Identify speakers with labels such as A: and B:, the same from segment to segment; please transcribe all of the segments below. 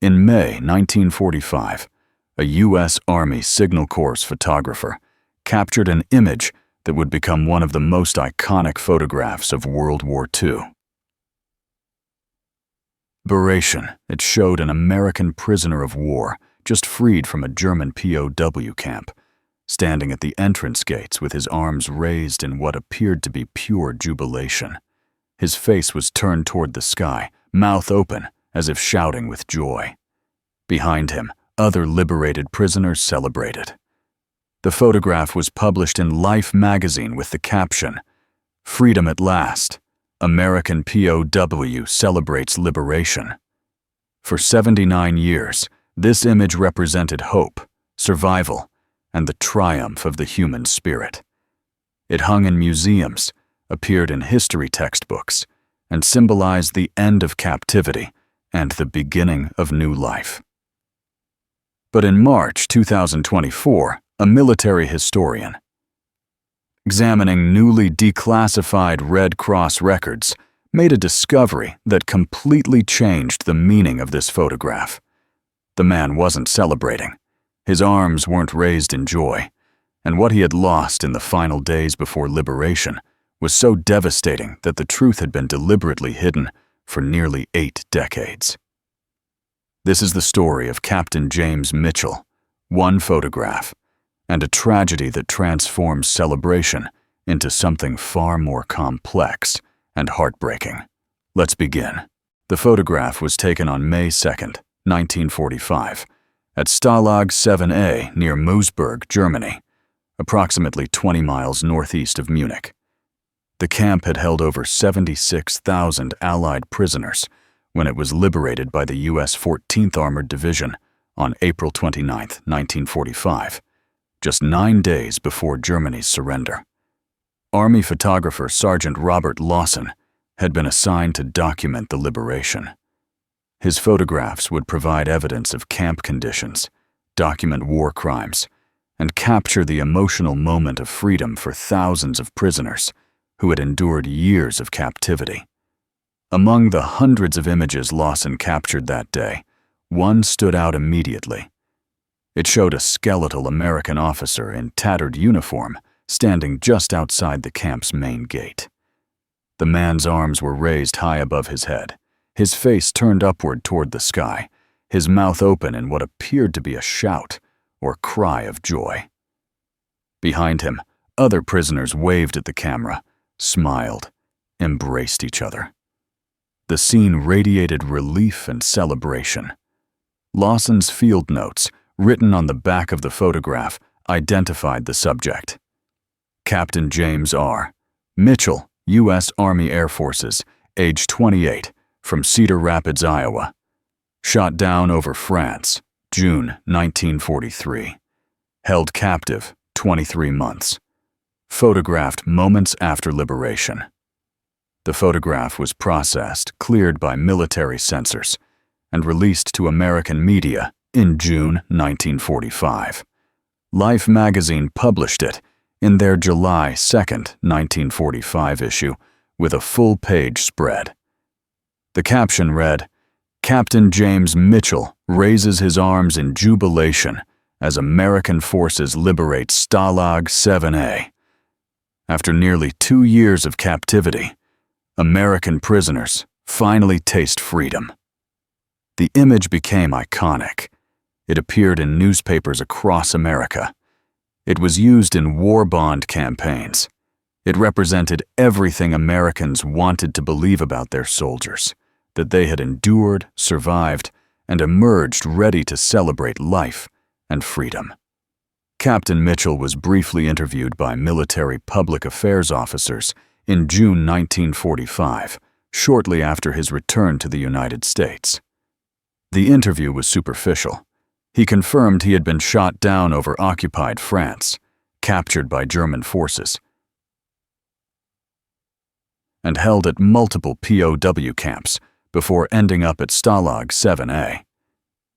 A: In May 1945, a U.S. Army Signal Corps photographer captured an image that would become one of the most iconic photographs of World War II. Liberation, it showed an American prisoner of war just freed from a German POW camp, standing at the entrance gates with his arms raised in what appeared to be pure jubilation. His face was turned toward the sky, mouth open, as if shouting with joy. Behind him, other liberated prisoners celebrated. The photograph was published in Life magazine with the caption, "Freedom at last. American POW celebrates liberation." For 79 years, this image represented hope, survival, and the triumph of the human spirit. It hung in museums, appeared in history textbooks, and symbolized the end of captivity and the beginning of new life. But in March 2024, a military historian, examining newly declassified Red Cross records, made a discovery that completely changed the meaning of this photograph. The man wasn't celebrating. His arms weren't raised in joy, and what he had lost in the final days before liberation was so devastating that the truth had been deliberately hidden for nearly 8 decades. This is the story of Captain James Mitchell, one photograph, and a tragedy that transforms celebration into something far more complex and heartbreaking. Let's begin. The photograph was taken on May 2nd, 1945, at Stalag 7A near Moosburg, Germany, approximately 20 miles northeast of Munich. The camp had held over 76,000 Allied prisoners when it was liberated by the U.S. 14th Armored Division on April 29, 1945, just 9 days before Germany's surrender. Army photographer Sergeant Robert Lawson had been assigned to document the liberation. His photographs would provide evidence of camp conditions, document war crimes, and capture the emotional moment of freedom for thousands of prisoners who had endured years of captivity. Among the hundreds of images Lawson captured that day, one stood out immediately. It showed a skeletal American officer in tattered uniform standing just outside the camp's main gate. The man's arms were raised high above his head, his face turned upward toward the sky, his mouth open in what appeared to be a shout or cry of joy. Behind him, other prisoners waved at the camera, smiled, embraced each other. The scene radiated relief and celebration. Lawson's field notes, written on the back of the photograph, identified the subject. Captain James R. Mitchell, U.S. Army Air Forces, age 28, from Cedar Rapids, Iowa. Shot down over France, June 1943. Held captive, 23 months. Photographed moments after liberation. The photograph was processed, cleared by military censors, and released to American media in June 1945. Life magazine published it in their July 2nd, 1945 issue with a full-page spread. The caption read, "Captain James Mitchell raises his arms in jubilation as American forces liberate Stalag 7A. After nearly 2 years of captivity, American prisoners finally taste freedom." The image became iconic. It appeared in newspapers across America. It was used in war bond campaigns. It represented everything Americans wanted to believe about their soldiers, that they had endured, survived, and emerged ready to celebrate life and freedom. Captain Mitchell was briefly interviewed by military public affairs officers in June 1945, shortly after his return to the United States. The interview was superficial. He confirmed he had been shot down over occupied France, captured by German forces, and held at multiple POW camps before ending up at Stalag 7A.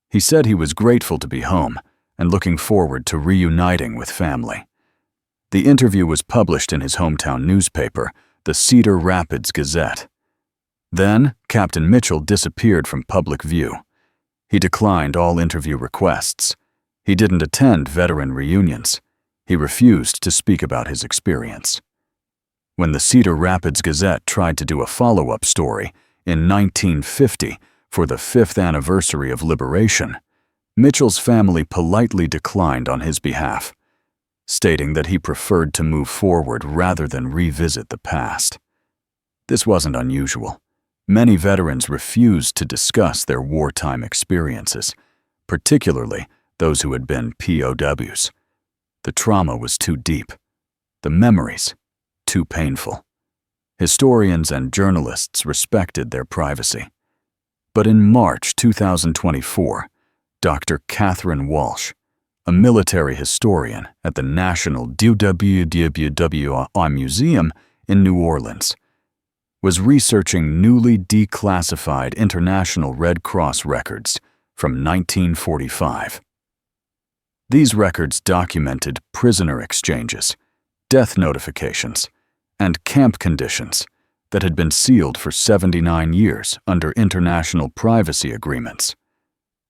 A: He said he was grateful to be home and looking forward to reuniting with family. The interview was published in his hometown newspaper, the Cedar Rapids Gazette. Then, Captain Mitchell disappeared from public view. He declined all interview requests. He didn't attend veteran reunions. He refused to speak about his experience. When the Cedar Rapids Gazette tried to do a follow-up story in 1950 for the 5th anniversary of liberation, Mitchell's family politely declined on his behalf, stating that he preferred to move forward rather than revisit the past. This wasn't unusual. Many veterans refused to discuss their wartime experiences, particularly those who had been POWs. The trauma was too deep. The memories, too painful. Historians and journalists respected their privacy. But in March 2024, Dr. Catherine Walsh, a military historian at the National WWWI Museum in New Orleans, was researching newly declassified International Red Cross records from 1945. These records documented prisoner exchanges, death notifications, and camp conditions that had been sealed for 79 years under international privacy agreements.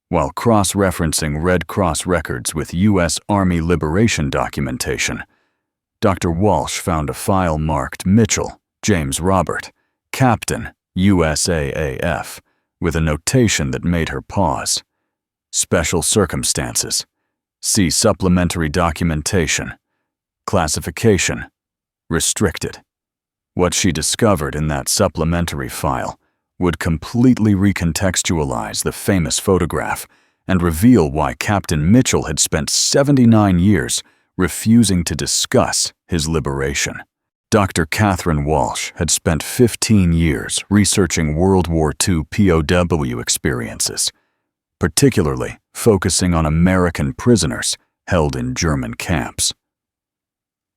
A: While cross-referencing Red Cross records with U.S. Army liberation documentation, Dr. Walsh found a file marked Mitchell, James Robert, Captain, USAAF, with a notation that made her pause. Special circumstances. See supplementary documentation. Classification. Restricted. What she discovered in that supplementary file would completely recontextualize the famous photograph and reveal why Captain Mitchell had spent 79 years refusing to discuss his liberation. Dr. Catherine Walsh had spent 15 years researching World War II POW experiences, particularly focusing on American prisoners held in German camps.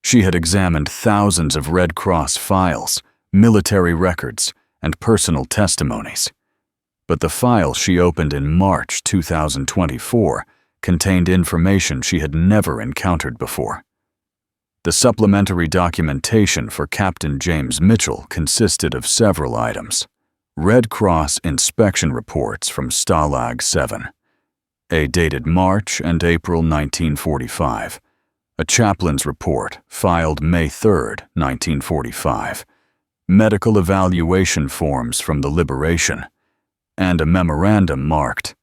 A: She had examined thousands of Red Cross files, military records, and personal testimonies. But the file she opened in March 2024 contained information she had never encountered before. The supplementary documentation for Captain James Mitchell consisted of several items: Red Cross inspection reports from Stalag 7, a dated March and April 1945, a chaplain's report filed May 3, 1945, medical evaluation forms from the liberation, and a memorandum marked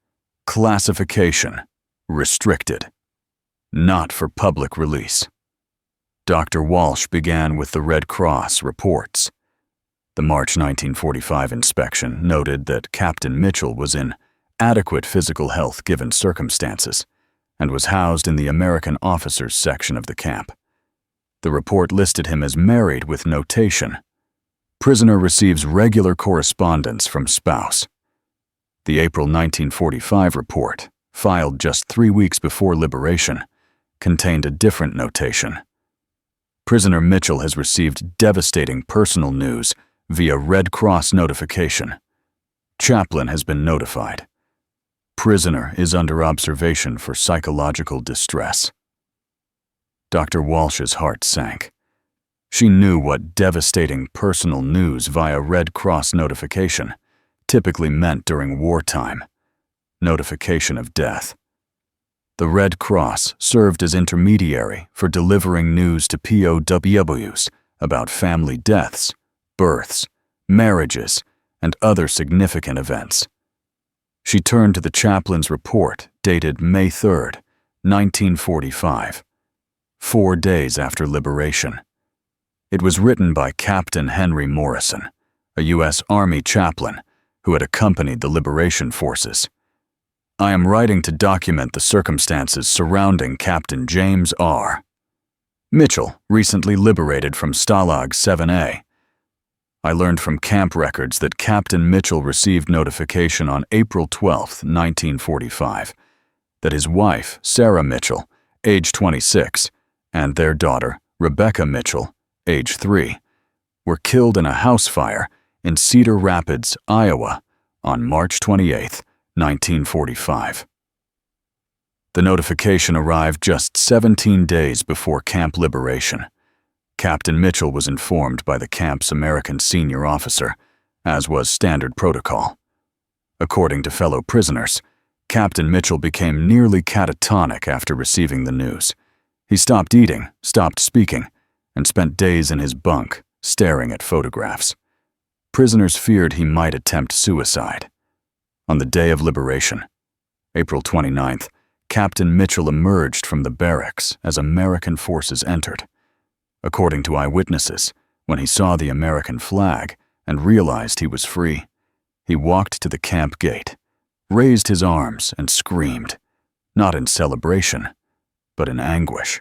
A: Classification, Restricted, Not for Public Release. Dr. Walsh began with the Red Cross reports. The March 1945 inspection noted that Captain Mitchell was in adequate physical health given circumstances and was housed in the American officers section of the camp. The report listed him as married with notation: prisoner receives regular correspondence from spouse. The April 1945 report, filed just 3 weeks before liberation, contained a different notation: prisoner Mitchell has received devastating personal news via Red Cross notification. Chaplain has been notified. Prisoner is under observation for psychological distress. Dr. Walsh's heart sank. She knew what devastating personal news via Red Cross notification typically meant during wartime: notification of death. The Red Cross served as intermediary for delivering news to POWs about family deaths, births, marriages, and other significant events. She turned to the chaplain's report dated May 3, 1945, 4 days after liberation. It was written by Captain Henry Morrison, a U.S. Army chaplain who had accompanied the liberation forces. I am writing to document the circumstances surrounding Captain James R. Mitchell, recently liberated from Stalag 7A. I learned from camp records that Captain Mitchell received notification on April 12, 1945, that his wife, Sarah Mitchell, age 26, and their daughter, Rebecca Mitchell, age 3, were killed in a house fire in Cedar Rapids, Iowa, on March 28, 1945. The notification arrived just 17 days before camp liberation. Captain Mitchell was informed by the camp's American senior officer, as was standard protocol. According to fellow prisoners, Captain Mitchell became nearly catatonic after receiving the news. He stopped eating, stopped speaking, and spent days in his bunk, staring at photographs. Prisoners feared he might attempt suicide. On the day of liberation, April 29th, Captain Mitchell emerged from the barracks as American forces entered. According to eyewitnesses, when he saw the American flag and realized he was free, he walked to the camp gate, raised his arms, and screamed, not in celebration, but in anguish.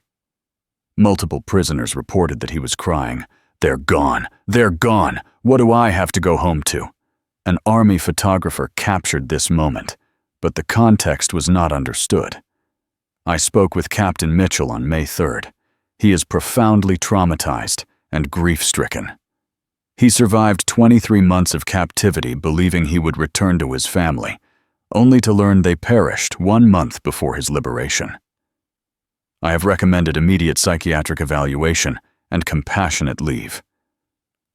A: Multiple prisoners reported that he was crying, "They're gone! They're gone! What do I have to go home to?" An army photographer captured this moment, but the context was not understood. I spoke with Captain Mitchell on May 3rd. He is profoundly traumatized and grief-stricken. He survived 23 months of captivity believing he would return to his family, only to learn they perished 1 month before his liberation. I have recommended immediate psychiatric evaluation and compassionate leave.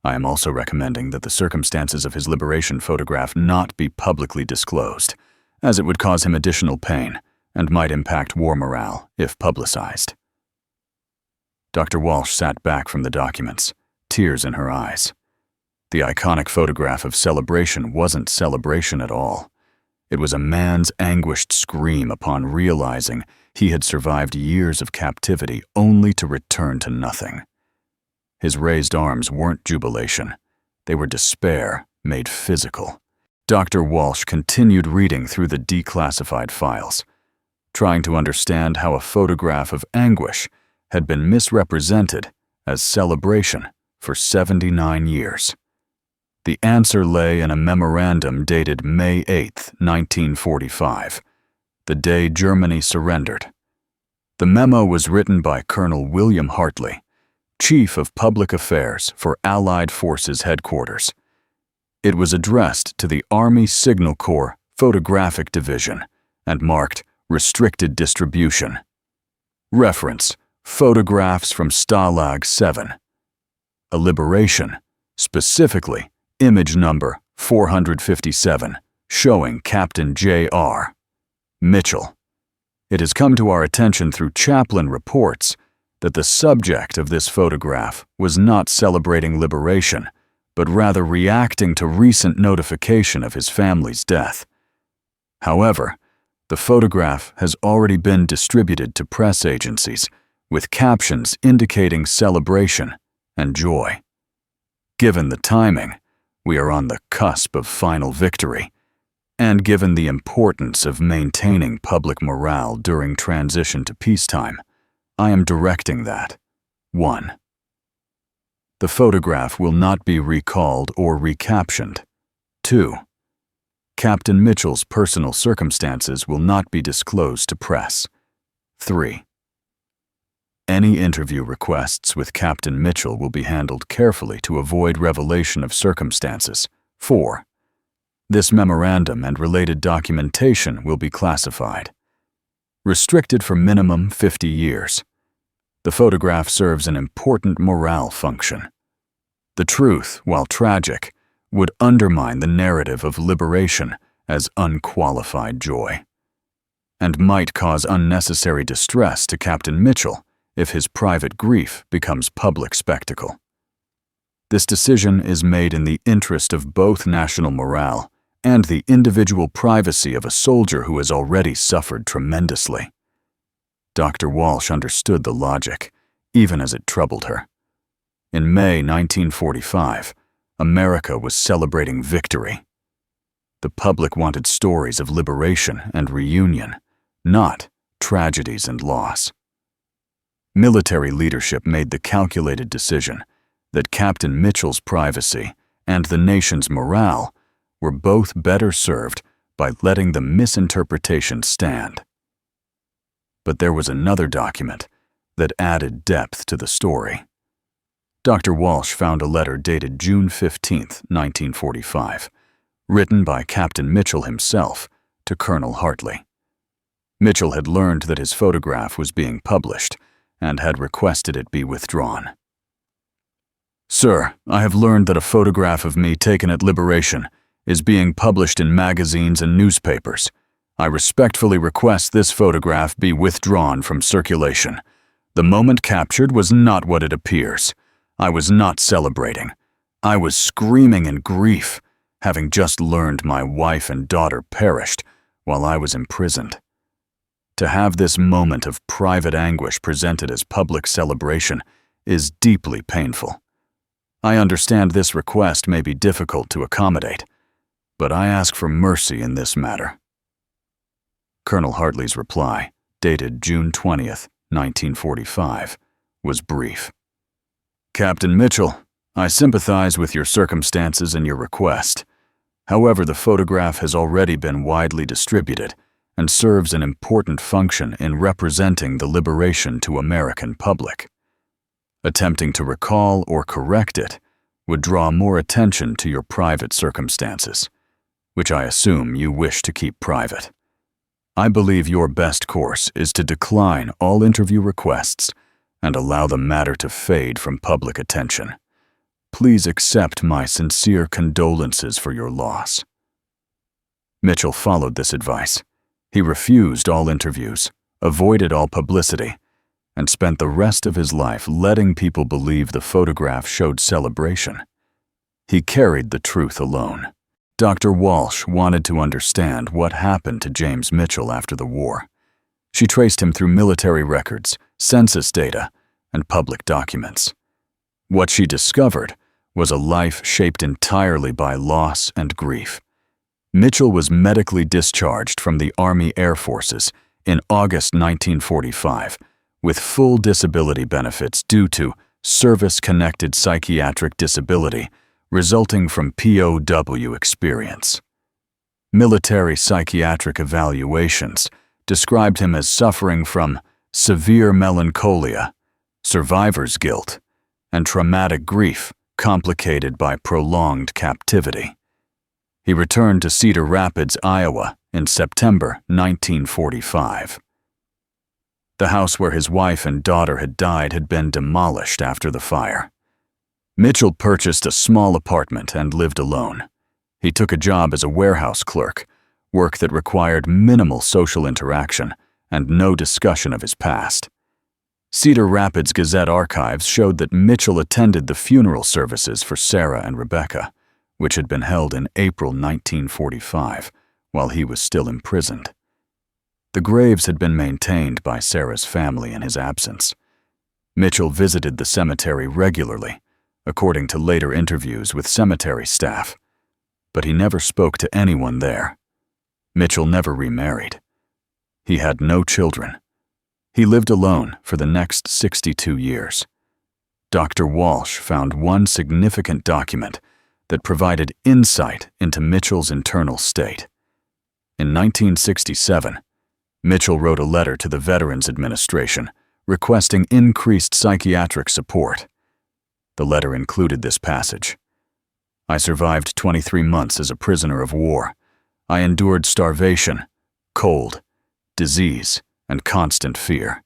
A: I am also recommending that the circumstances of his liberation photograph not be publicly disclosed, as it would cause him additional pain and might impact war morale if publicized. Dr. Walsh sat back from the documents, tears in her eyes. The iconic photograph of celebration wasn't celebration at all. It was a man's anguished scream upon realizing he had survived years of captivity only to return to nothing. His raised arms weren't jubilation. They were despair made physical. Dr. Walsh continued reading through the declassified files, trying to understand how a photograph of anguish had been misrepresented as celebration for 79 years. The answer lay in a memorandum dated May 8, 1945, the day Germany surrendered. The memo was written by Colonel William Hartley, Chief of Public Affairs for Allied Forces Headquarters. It was addressed to the Army Signal Corps Photographic Division and marked Restricted Distribution. Reference: Photographs from Stalag 7. A liberation, specifically image number 457, showing Captain J.R. Mitchell. It has come to our attention through chaplain reports that the subject of this photograph was not celebrating liberation, but rather reacting to recent notification of his family's death. However, the photograph has already been distributed to press agencies with captions indicating celebration and joy. Given the timing, we are on the cusp of final victory, and given the importance of maintaining public morale during transition to peacetime, I am directing that 1. The photograph will not be recalled or recaptioned. 2. Captain Mitchell's personal circumstances will not be disclosed to press. 3. Any interview requests with Captain Mitchell will be handled carefully to avoid revelation of circumstances. 4. This memorandum and related documentation will be classified. Restricted for minimum 50 years. The photograph serves an important morale function. The truth, while tragic, would undermine the narrative of liberation as unqualified joy, and might cause unnecessary distress to Captain Mitchell if his private grief becomes public spectacle. This decision is made in the interest of both national morale and the individual privacy of a soldier who has already suffered tremendously. Dr. Walsh understood the logic, even as it troubled her. In May 1945, America was celebrating victory. The public wanted stories of liberation and reunion, not tragedies and loss. Military leadership made the calculated decision that Captain Mitchell's privacy and the nation's morale were both better served by letting the misinterpretation stand. But there was another document that added depth to the story. Dr. Walsh found a letter dated June 15, 1945, written by Captain Mitchell himself to Colonel Hartley. Mitchell had learned that his photograph was being published and had requested it be withdrawn. "Sir, I have learned that a photograph of me taken at liberation is being published in magazines and newspapers. I respectfully request this photograph be withdrawn from circulation. The moment captured was not what it appears. I was not celebrating. I was screaming in grief, having just learned my wife and daughter perished while I was imprisoned. To have this moment of private anguish presented as public celebration is deeply painful. I understand this request may be difficult to accommodate, but I ask for mercy in this matter. Colonel Hartley's reply, dated June 20th, 1945, was brief. Captain Mitchell, I sympathize with your circumstances and your request. However, the photograph has already been widely distributed and serves an important function in representing the liberation to American public. Attempting to recall or correct it would draw more attention to your private circumstances, which I assume you wish to keep private. I believe your best course is to decline all interview requests and allow the matter to fade from public attention. Please accept my sincere condolences for your loss. Mitchell followed this advice. He refused all interviews, avoided all publicity, and spent the rest of his life letting people believe the photograph showed celebration. He carried the truth alone. Dr. Walsh wanted to understand what happened to James Mitchell after the war. She traced him through military records, census data, and public documents. What she discovered was a life shaped entirely by loss and grief. Mitchell was medically discharged from the Army Air Forces in August 1945 with full disability benefits due to service-connected psychiatric disability resulting from POW experience. Military psychiatric evaluations described him as suffering from severe melancholia, survivor's guilt, and traumatic grief complicated by prolonged captivity. He returned to Cedar Rapids, Iowa in September 1945. The house where his wife and daughter had died had been demolished after the fire. Mitchell purchased a small apartment and lived alone. He took a job as a warehouse clerk, work that required minimal social interaction and no discussion of his past. Cedar Rapids Gazette archives showed that Mitchell attended the funeral services for Sarah and Rebecca, which had been held in April 1945, while he was still imprisoned. The graves had been maintained by Sarah's family in his absence. Mitchell visited the cemetery regularly, according to later interviews with cemetery staff, but he never spoke to anyone there. Mitchell never remarried. He had no children. He lived alone for the next 62 years. Dr. Walsh found one significant document that provided insight into Mitchell's internal state. In 1967, Mitchell wrote a letter to the Veterans Administration requesting increased psychiatric support. The letter included this passage. I survived 23 months as a prisoner of war. I endured starvation, cold, disease, and constant fear.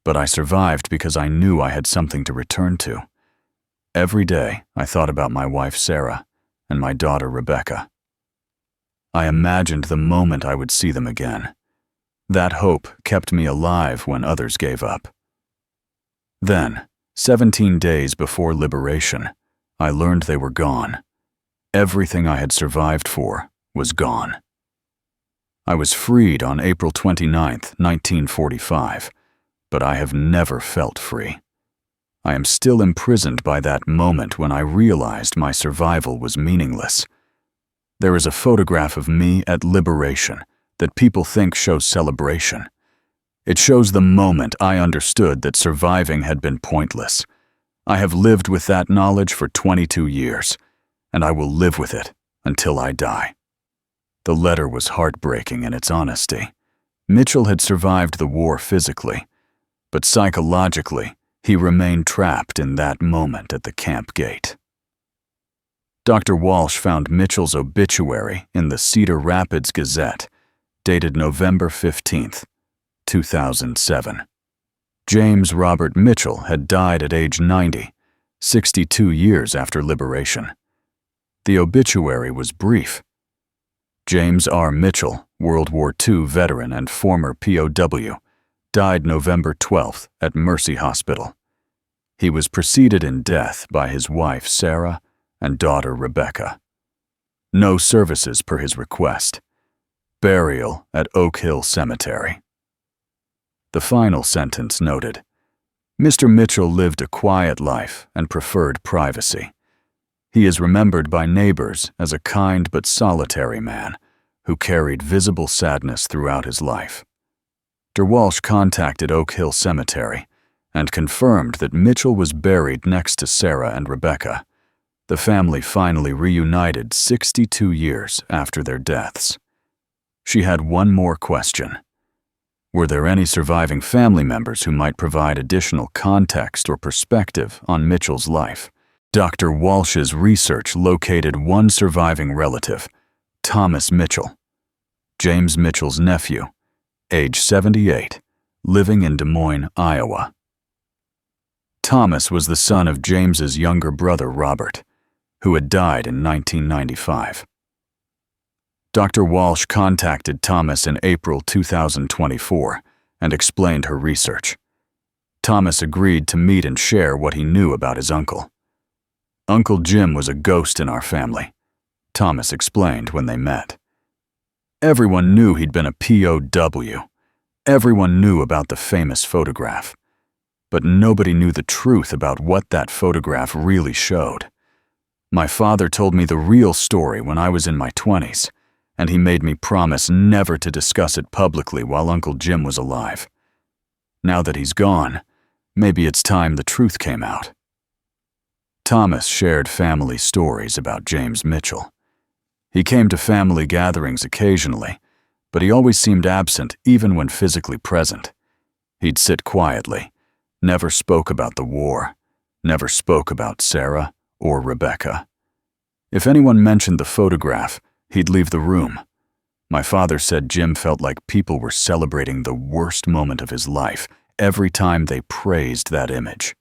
A: But I survived because I knew I had something to return to. Every day, I thought about my wife Sarah and my daughter Rebecca. I imagined the moment I would see them again. That hope kept me alive when others gave up. Then, 17 days before liberation, I learned they were gone. Everything I had survived for was gone. I was freed on April 29, 1945, but I have never felt free. I am still imprisoned by that moment when I realized my survival was meaningless. There is a photograph of me at liberation that people think shows celebration. It shows the moment I understood that surviving had been pointless. I have lived with that knowledge for 22 years, and I will live with it until I die. The letter was heartbreaking in its honesty. Mitchell had survived the war physically, but psychologically, he remained trapped in that moment at the camp gate. Dr. Walsh found Mitchell's obituary in the Cedar Rapids Gazette, dated November 15, 2007. James Robert Mitchell had died at age 90, 62 years after liberation. The obituary was brief. James R. Mitchell, World War II veteran and former POW, died November 12th at Mercy Hospital. He was preceded in death by his wife Sarah and daughter Rebecca. No services per his request. Burial at Oak Hill Cemetery. The final sentence noted, Mr. Mitchell lived a quiet life and preferred privacy. He is remembered by neighbors as a kind but solitary man who carried visible sadness throughout his life. Dr. Walsh contacted Oak Hill Cemetery and confirmed that Mitchell was buried next to Sarah and Rebecca. The family finally reunited 62 years after their deaths. She had one more question. Were there any surviving family members who might provide additional context or perspective on Mitchell's life? Dr. Walsh's research located one surviving relative, Thomas Mitchell, James Mitchell's nephew, age 78, living in Des Moines, Iowa. Thomas was the son of James's younger brother, Robert, who had died in 1995. Dr. Walsh contacted Thomas in April 2024 and explained her research. Thomas agreed to meet and share what he knew about his uncle. Uncle Jim was a ghost in our family, Thomas explained when they met. Everyone knew he'd been a POW. Everyone knew about the famous photograph. But nobody knew the truth about what that photograph really showed. My father told me the real story when I was in my 20s, and he made me promise never to discuss it publicly while Uncle Jim was alive. Now that he's gone, maybe it's time the truth came out. Thomas shared family stories about James Mitchell. He came to family gatherings occasionally, but he always seemed absent even when physically present. He'd sit quietly, never spoke about the war, never spoke about Sarah or Rebecca. If anyone mentioned the photograph, he'd leave the room. My father said Jim felt like people were celebrating the worst moment of his life every time they praised that image.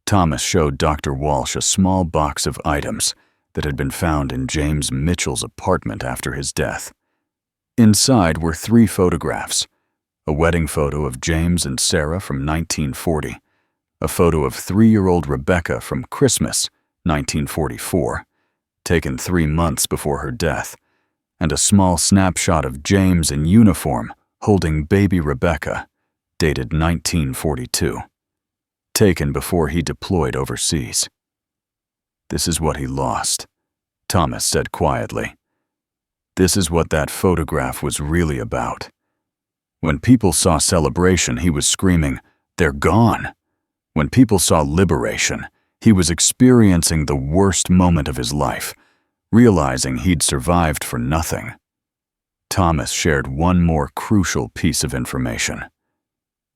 A: Thomas showed Dr. Walsh a small box of items that had been found in James Mitchell's apartment after his death. Inside were 3 photographs: a wedding photo of James and Sarah from 1940, a photo of 3-year-old Rebecca from Christmas, 1944, taken 3 months before her death, and a small snapshot of James in uniform holding baby Rebecca, dated 1942, taken before he deployed overseas. This is what he lost, Thomas said quietly. This is what that photograph was really about. When people saw celebration, he was screaming, "They're gone." When people saw liberation, he was experiencing the worst moment of his life, realizing he'd survived for nothing. Thomas shared one more crucial piece of information.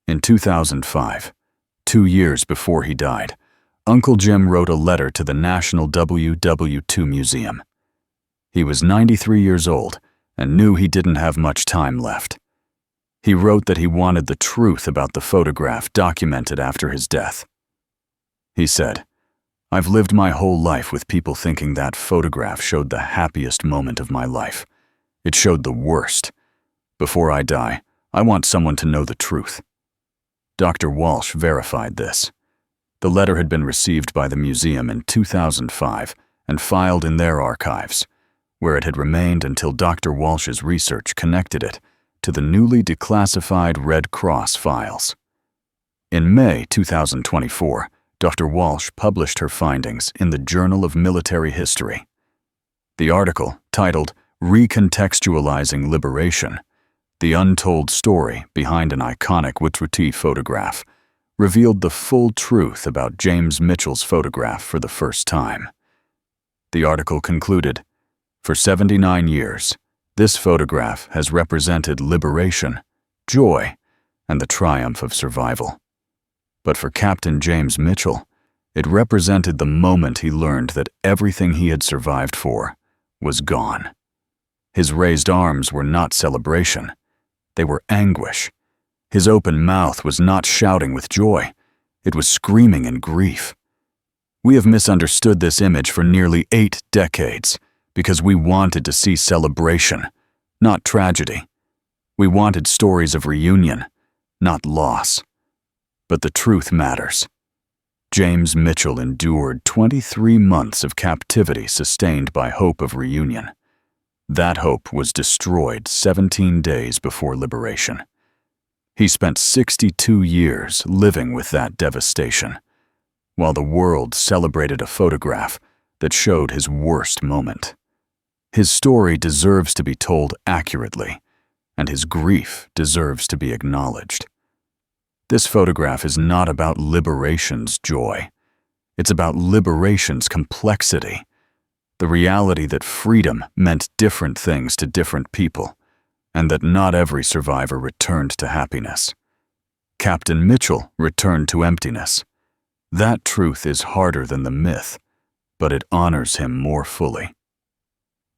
A: In 2005, 2 years before he died, Uncle Jim wrote a letter to the National WW2 Museum. He was 93 years old and knew he didn't have much time left. He wrote that he wanted the truth about the photograph documented after his death. He said, "I've lived my whole life with people thinking that photograph showed the happiest moment of my life. It showed the worst. Before I die, I want someone to know the truth." Dr. Walsh verified this. The letter had been received by the museum in 2005 and filed in their archives, where it had remained until Dr. Walsh's research connected it to the newly declassified Red Cross files. In May 2024, Dr. Walsh published her findings in the Journal of Military History. The article, titled "Recontextualizing Liberation: The Untold Story Behind an Iconic Witruti Photograph," revealed the full truth about James Mitchell's photograph for the first time. The article concluded, "For 79 years, this photograph has represented liberation, joy, and the triumph of survival. But for Captain James Mitchell, it represented the moment he learned that everything he had survived for was gone. His raised arms were not celebration. They were anguish. His open mouth was not shouting with joy. It was screaming in grief. We have misunderstood this image for nearly 8 decades, because we wanted to see celebration, not tragedy. We wanted stories of reunion, not loss. But the truth matters. James Mitchell endured 23 months of captivity sustained by hope of reunion. That hope was destroyed 17 days before liberation. He spent 62 years living with that devastation, while the world celebrated a photograph that showed his worst moment. His story deserves to be told accurately, and his grief deserves to be acknowledged. This photograph is not about liberation's joy. It's about liberation's complexity, the reality that freedom meant different things to different people, and that not every survivor returned to happiness. Captain Mitchell returned to emptiness. That truth is harder than the myth, but it honors him more fully.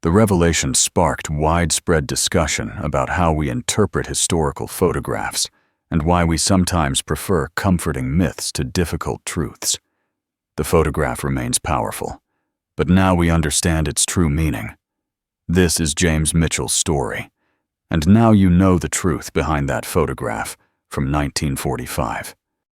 A: The revelation sparked widespread discussion about how we interpret historical photographs and why we sometimes prefer comforting myths to difficult truths. The photograph remains powerful, but now we understand its true meaning. This is James Mitchell's story, and now you know the truth behind that photograph from 1945.